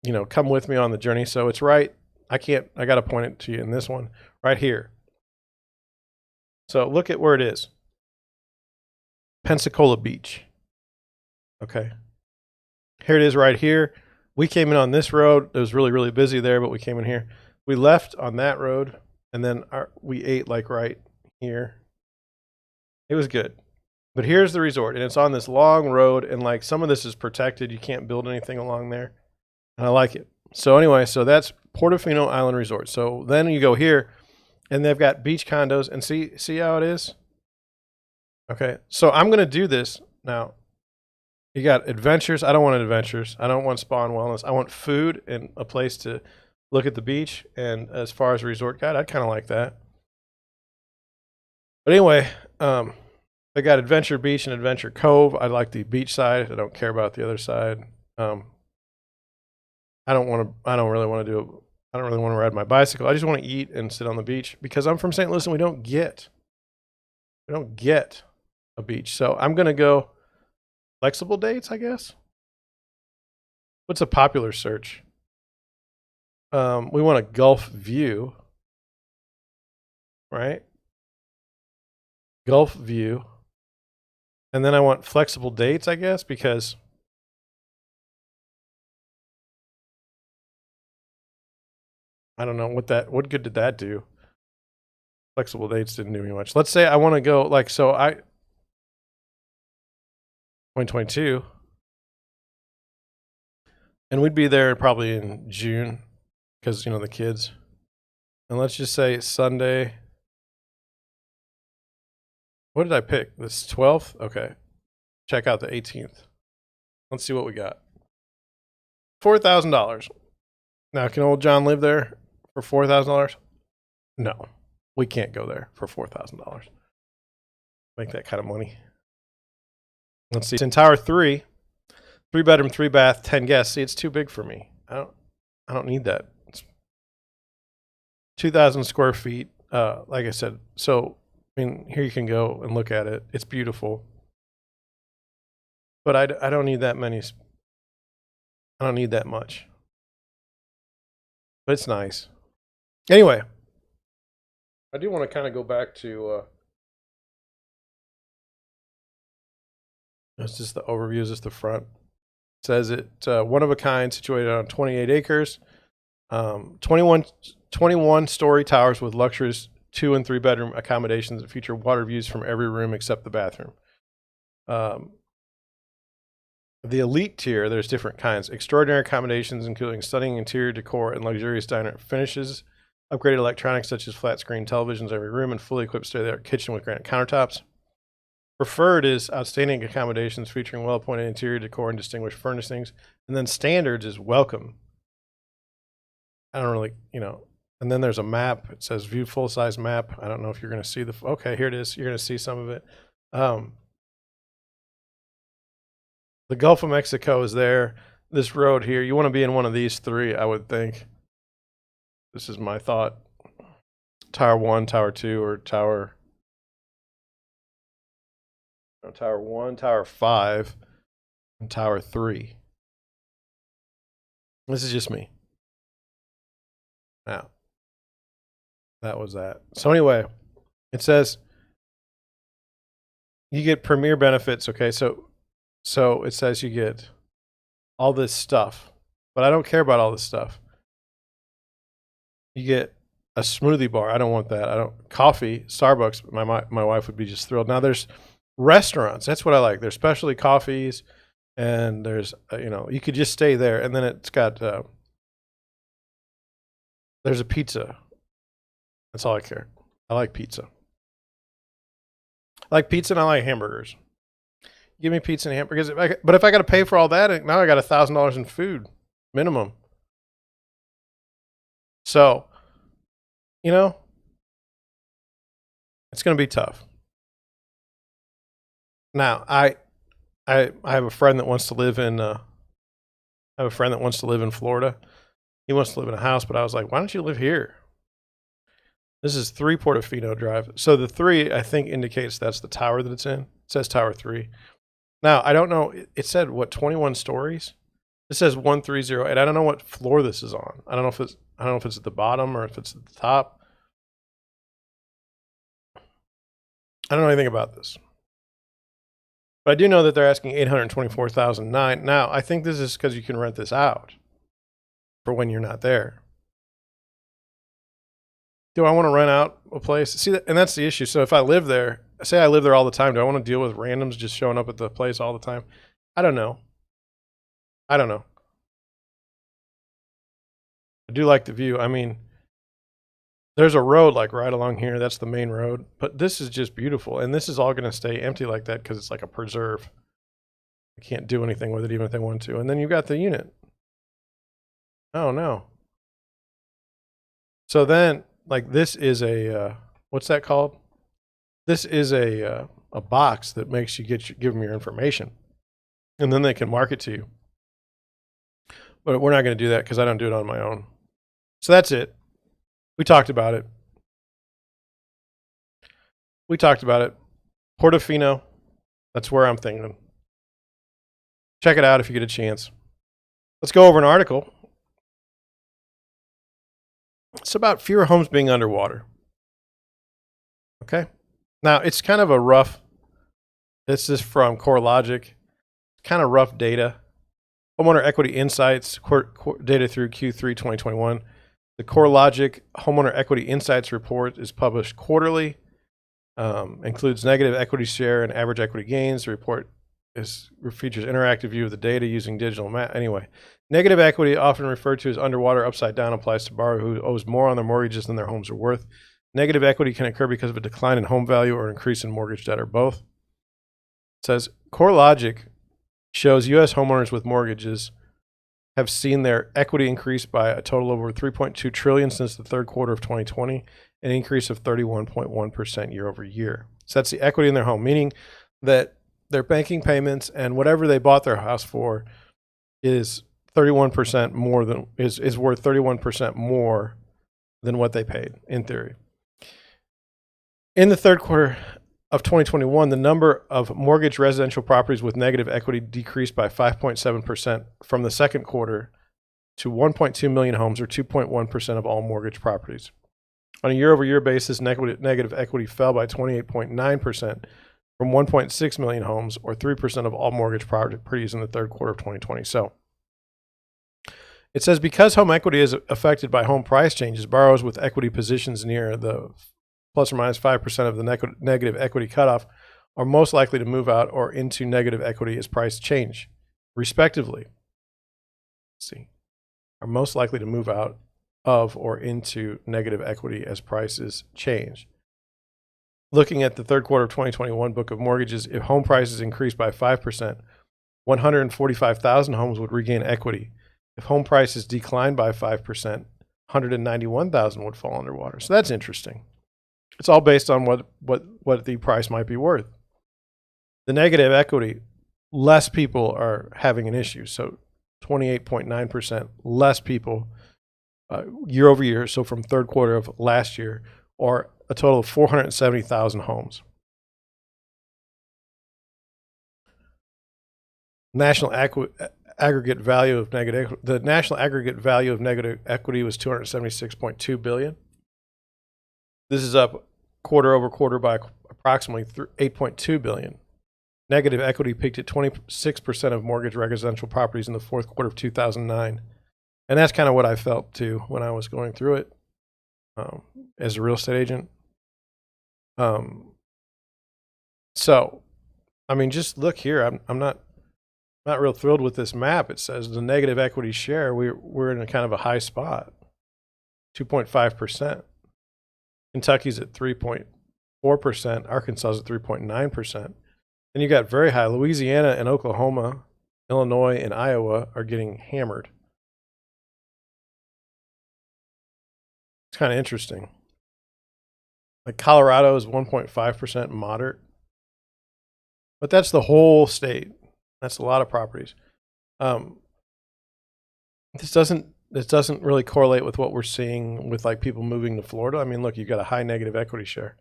you know, come with me on the journey. So it's right. I got to point it to you in this one right here. So look at where it is. Pensacola Beach. Okay. Here it is right here. We came in on this road. It was really, really busy there, but we came in here. We left on that road, and then we ate like right here. It was good. But here's the resort, and it's on this long road, and like some of this is protected. You can't build anything along there, and I like it. So anyway, so that's Portifino Island Resort. So then you go here, and they've got beach condos, and see how it is? Okay, so I'm going to do this now. You got adventures. I don't want adventures. I don't want spa and wellness. I want food and a place to look at the beach. And as far as a resort guide, I'd kind of like that. But anyway, they got Adventure Beach and Adventure Cove. I like the beach side. I don't care about the other side. I don't really want to ride my bicycle. I just want to eat and sit on the beach because I'm from St. Louis and we don't get a beach. So I'm going to go flexible dates, I guess. What's a popular search? We want a Gulf view, right? Gulf view. And then I want flexible dates, I guess, because I don't know what good did that do? Flexible dates didn't do me much. Let's say I want to go 2022. And we'd be there probably in June because, you know, the kids. And let's just say Sunday. What did I pick? This 12th? Okay. Check out the 18th. Let's see what we got. $4,000. Now, can old John live there for $4,000? No. We can't go there for $4,000. Make that kind of money. Let's see. It's in Tower 3. 3 bedroom, 3 bath, 10 guests. See, it's too big for me. I don't need that. It's 2,000 square feet. Like I said, so I mean, here you can go and look at it. It's beautiful. But I don't need that many. I don't need that much. But it's nice. Anyway, I do want to kind of go back to it's just the overview, is just the front. It says it one of a kind, situated on 28 acres, 21 story towers with luxurious 2 and 3 bedroom accommodations that feature water views from every room except the bathroom. The elite tier, there's different kinds. Extraordinary accommodations, including stunning interior decor and luxurious diner finishes, upgraded electronics such as flat screen televisions every room, and fully equipped state-of-the-art kitchen with granite countertops. Preferred is outstanding accommodations featuring well-appointed interior decor and distinguished furnishings. And then standards is welcome. I don't really, you know. And then there's a map. It says view full-size map. I don't know if you're going to see okay, here it is. You're going to see some of it. The Gulf of Mexico is there. This road here, you want to be in one of these 3, I would think. This is my thought. Tower 1, Tower 2, or Tower 1, Tower 5, and Tower 3. This is just me. Now, that was that. So anyway, it says you get premier benefits. Okay, so it says you get all this stuff, but I don't care about all this stuff. You get a smoothie bar. I don't want that. Coffee, Starbucks. My wife would be just thrilled. Now there's restaurants. That's what I like. There's specialty coffees, and there's you could just stay there, and then it's got there's a pizza. That's all I care. I like pizza. I like pizza and I like hamburgers. Give me pizza and hamburgers. But if I got to pay for all that, now I got $1,000 in food minimum. So, it's going to be tough. Now, I have a friend that wants to live in Florida. He wants to live in a house, but I was like, why don't you live here? This is 3 Portofino Drive. So the 3, I think, indicates that's the tower that it's in. It says Tower 3. Now, I don't know. It said, 21 stories? It says 1308. I don't know what floor this is on. I don't know if it's at the bottom or if it's at the top. I don't know anything about this. But I do know that they're asking $824,009. Now, I think this is because you can rent this out for when you're not there. Do I want to rent out a place? See, and that's the issue. So if I live there, say I live there all the time, do I want to deal with randoms just showing up at the place all the time? I don't know. I do like the view. I mean, there's a road like right along here. That's the main road. But this is just beautiful. And this is all going to stay empty like that because it's like a preserve. I can't do anything with it even if they want to. And then you've got the unit. Oh, no. So then, like, this is a, what's that called? This is a box that makes you give them your information. And then they can market to you. But we're not going to do that because I don't do it on my own. So that's it. We talked about it. Portifino. That's where I'm thinking. Check it out if you get a chance. Let's go over an article. It's about fewer homes being underwater. Okay. Now, it's kind of a rough, this is from CoreLogic, kind of rough data. Homeowner Equity Insights, data through Q3 2021. The CoreLogic Homeowner Equity Insights report is published quarterly, includes negative equity share and average equity gains. The report features interactive view of the data using digital map. Anyway, negative equity, often referred to as underwater, upside down, applies to borrower who owes more on their mortgages than their homes are worth. Negative equity can occur because of a decline in home value or an increase in mortgage debt or both. It says CoreLogic shows U.S. homeowners with mortgages have seen their equity increase by a total of over $3.2 trillion since the third quarter of 2020, an increase of 31.1% year over year. So that's the equity in their home, meaning that their banking payments and whatever they bought their house for is 31% more than is worth 31% more than what they paid in theory. In the third quarter of 2021, the number of mortgage residential properties with negative equity decreased by 5.7% from the second quarter to 1.2 million homes, or 2.1% of all mortgage properties. On a year-over-year basis, negative equity fell by 28.9% from 1.6 million homes, or 3% of all mortgage properties in the third quarter of 2020. So it says, because home equity is affected by home price changes, borrowers with equity positions near the plus or minus 5% of the negative equity cutoff are most likely to move out or into negative equity as prices change, respectively. Let's see, are most likely to move out of or into negative equity as prices change. Looking at the third quarter of 2021 book of mortgages, if home prices increased by 5%, 145,000 homes would regain equity. If home prices declined by 5%, 191,000 would fall underwater. So that's interesting. It's all based on what the price might be worth. The negative equity, less people are having an issue. So 28.9% less people year over year. So from third quarter of last year, or a total of 470,000 homes. National aggregate value of negative, the national aggregate value of negative equity was $276.2 billion. This is up quarter over quarter by approximately $8.2 billion. Negative equity peaked at 26% of mortgage residential properties in the fourth quarter of 2009. And that's kind of what I felt too when I was going through it as a real estate agent. So, I mean, just look here. I'm not real thrilled with this map. It says the negative equity share, we're in a kind of a high spot, 2.5%. Kentucky's at 3.4%. Arkansas is at 3.9%. And you got very high. Louisiana and Oklahoma, Illinois and Iowa are getting hammered. It's kind of interesting. Like Colorado is 1.5% moderate. But that's the whole state. That's a lot of properties. This doesn't really correlate with what we're seeing with like people moving to Florida. I mean, look, you've got a high negative equity share.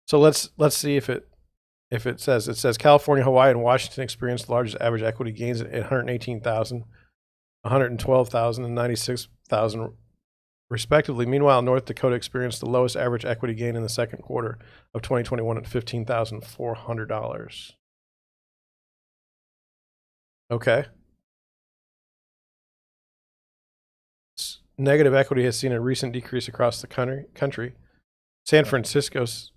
So let's see if it if it says California, Hawaii, and Washington experienced the largest average equity gains at 118,000, 112,000, and 96,000 respectively. Meanwhile, North Dakota experienced the lowest average equity gain in the second quarter of 2021 at $15,400. Okay. Negative equity has seen a recent decrease across the country. San Francisco is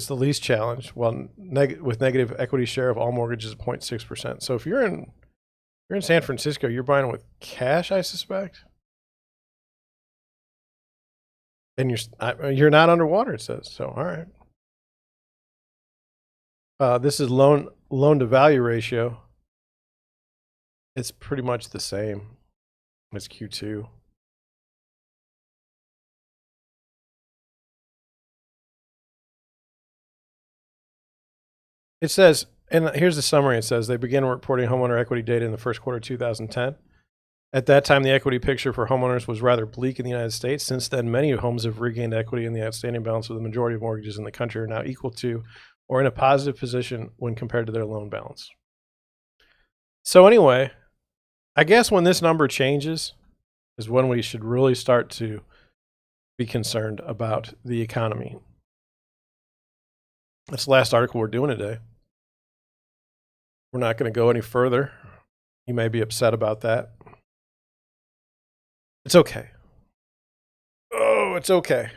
the least challenged, while with negative equity share of all mortgages of 0.6%. So if you're in San Francisco, you're buying with cash, I suspect. And you're not underwater, it says. So all right. This is loan to value ratio. It's pretty much the same as Q2. It says, and here's the summary. It says they began reporting homeowner equity data in the first quarter of 2010. At that time, the equity picture for homeowners was rather bleak in the United States. Since then, many homes have regained equity, and the outstanding balance of the majority of mortgages in the country are now equal to or in a positive position when compared to their loan balance. So anyway, I guess when this number changes is when we should really start to be concerned about the economy. That's the last article we're doing today. We're not going to go any further. You may be upset about that. It's okay. Oh, it's okay.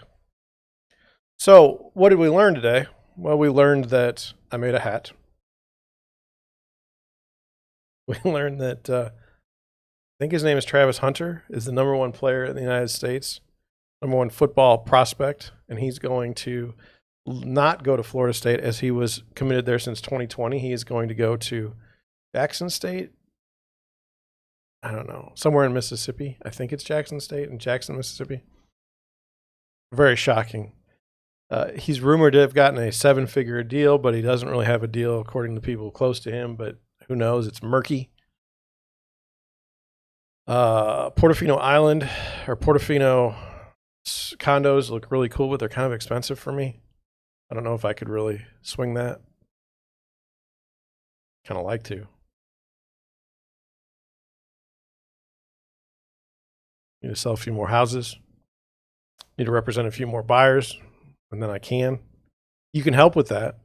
So what did we learn today? Well, we learned that I made a hat. We learned that I think his name is Travis Hunter, is the #1 player in the United States, #1 football prospect, and he's going to not go to Florida State as he was committed there since 2020. He is going to go to Jackson State. I don't know, somewhere in Mississippi. I think it's Jackson State in Jackson, Mississippi. Very shocking. He's rumored to have gotten a 7-figure deal, but he doesn't really have a deal according to people close to him, but who knows? It's murky. Portifino Island or Portifino condos look really cool, but they're kind of expensive for me. I don't know if I could really swing that. Kind of like to. Need to sell a few more houses. Need to represent a few more buyers, and then I can. You can help with that.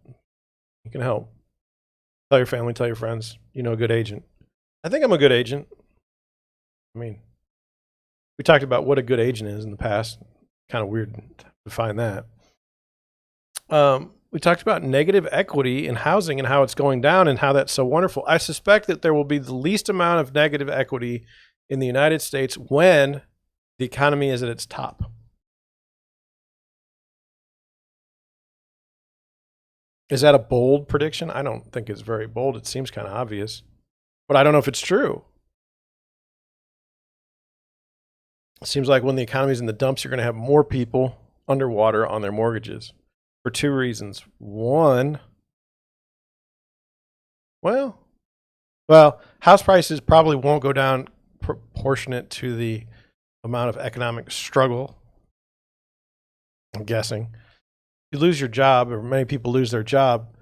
You can help. Tell your family, tell your friends. You know a good agent. I think I'm a good agent. I mean, we talked about what a good agent is in the past. Kind of weird to find that. We talked about negative equity in housing and how it's going down and how that's so wonderful. I suspect that there will be the least amount of negative equity in the United States when the economy is at its top. Is that a bold prediction? I don't think it's very bold. It seems kind of obvious, but I don't know if it's true. It seems like when the economy's in the dumps, you're going to have more people underwater on their mortgages for two reasons. One, well, house prices probably won't go down proportionate to the amount of economic struggle, I'm guessing. You lose your job, or many people lose their job,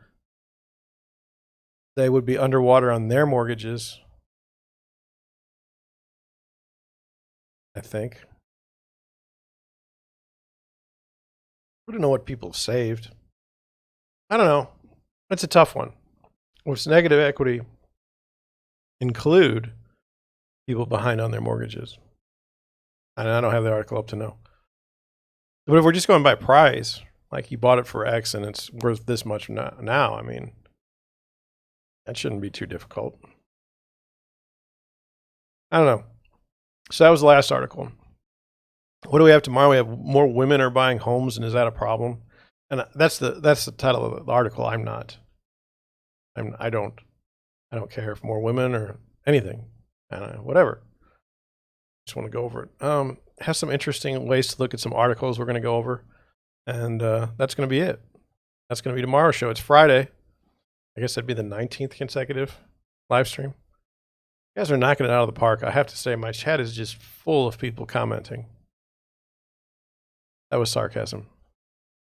they would be underwater on their mortgages, I think. I don't know what people have saved. I don't know. It's a tough one. What's negative equity include people behind on their mortgages? And I don't have the article up to know. But if we're just going by price, like you bought it for X and it's worth this much now, I mean, that shouldn't be too difficult. I don't know. So that was the last article. What do we have tomorrow? We have more women are buying homes, and is that a problem? And that's the title of the article. I don't care if more women or anything, whatever. Just want to go over it. Has some interesting ways to look at some articles we're going to go over, and that's going to be it. That's going to be tomorrow's show. It's Friday. I guess that'd be the 19th consecutive live stream. You guys are knocking it out of the park. I have to say, my chat is just full of people commenting. That was sarcasm.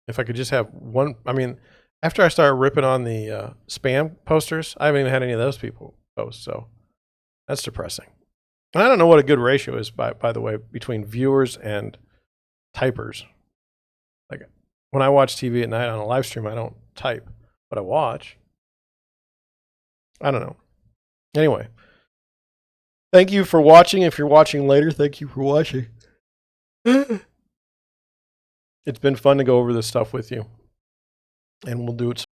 If I could just have one, I mean, after I started ripping on the spam posters, I haven't even had any of those people post. So that's depressing. And I don't know what a good ratio is, by the way, between viewers and typers. Like when I watch TV at night on a live stream, I don't type, but I watch. I don't know. Anyway, thank you for watching. If you're watching later, thank you for watching. It's been fun to go over this stuff with you, and we'll do it